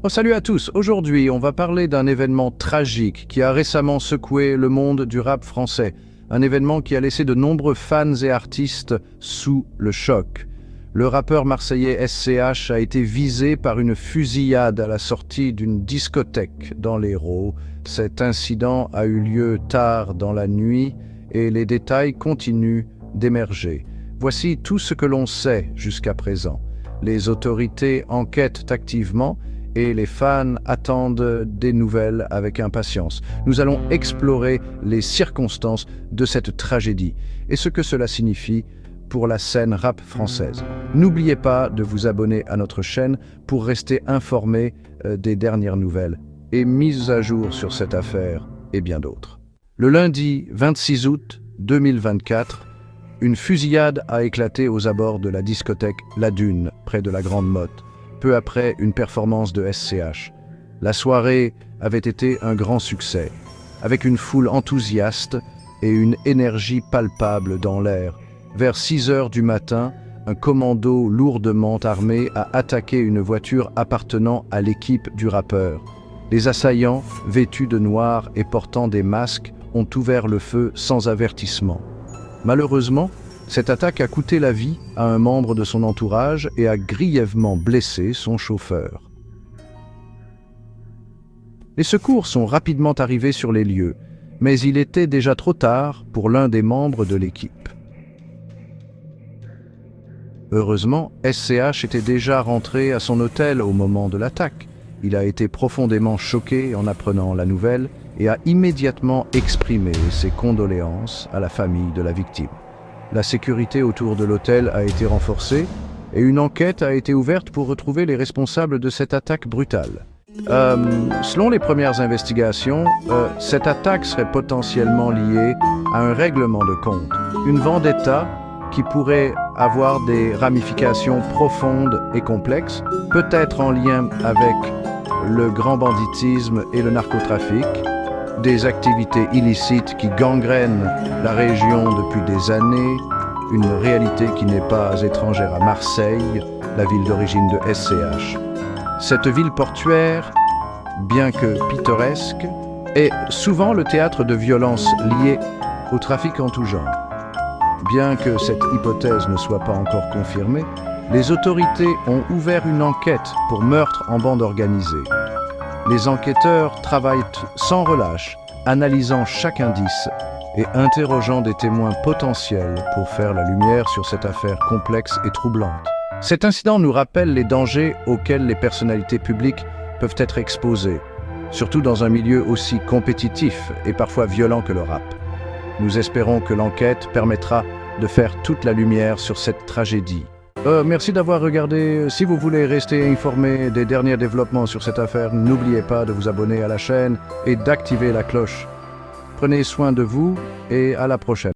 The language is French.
Oh, salut à tous. Aujourd'hui, on va parler d'un événement tragique qui a récemment secoué le monde du rap français. Un événement qui a laissé de nombreux fans et artistes sous le choc. Le rappeur marseillais SCH a été visé par une fusillade à la sortie d'une discothèque dans l'Hérault. Cet incident a eu lieu tard dans la nuit et les détails continuent d'émerger. Voici tout ce que l'on sait jusqu'à présent. Les autorités enquêtent activement et les fans attendent des nouvelles avec impatience. Nous allons explorer les circonstances de cette tragédie et ce que cela signifie pour la scène rap française. N'oubliez pas de vous abonner à notre chaîne pour rester informé des dernières nouvelles et mises à jour sur cette affaire et bien d'autres. Le lundi 26 août 2024, une fusillade a éclaté aux abords de la discothèque La Dune, près de la Grande Motte, peu après une performance de SCH. La soirée avait été un grand succès, avec une foule enthousiaste et une énergie palpable dans l'air. Vers 6 heures du matin, un commando lourdement armé a attaqué une voiture appartenant à l'équipe du rappeur. Les assaillants, vêtus de noir et portant des masques, ont ouvert le feu sans avertissement. Malheureusement, cette attaque a coûté la vie à un membre de son entourage et a grièvement blessé son chauffeur. Les secours sont rapidement arrivés sur les lieux, mais il était déjà trop tard pour l'un des membres de l'équipe. Heureusement, SCH était déjà rentré à son hôtel au moment de l'attaque. Il a été profondément choqué en apprenant la nouvelle et a immédiatement exprimé ses condoléances à la famille de la victime. La sécurité autour de l'hôtel a été renforcée et une enquête a été ouverte pour retrouver les responsables de cette attaque brutale. Selon les premières investigations, cette attaque serait potentiellement liée à un règlement de compte, une vendetta qui pourrait avoir des ramifications profondes et complexes, peut-être en lien avec le grand banditisme et le narcotrafic, des activités illicites qui gangrènent la région depuis des années, une réalité qui n'est pas étrangère à Marseille, la ville d'origine de SCH. Cette ville portuaire, bien que pittoresque, est souvent le théâtre de violences liées au trafic en tout genre. Bien que cette hypothèse ne soit pas encore confirmée, les autorités ont ouvert une enquête pour meurtre en bande organisée. Les enquêteurs travaillent sans relâche, analysant chaque indice et interrogeant des témoins potentiels pour faire la lumière sur cette affaire complexe et troublante. Cet incident nous rappelle les dangers auxquels les personnalités publiques peuvent être exposées, surtout dans un milieu aussi compétitif et parfois violent que le rap. Nous espérons que l'enquête permettra de faire toute la lumière sur cette tragédie. Merci d'avoir regardé. Si vous voulez rester informé des derniers développements sur cette affaire, n'oubliez pas de vous abonner à la chaîne et d'activer la cloche. Prenez soin de vous et à la prochaine.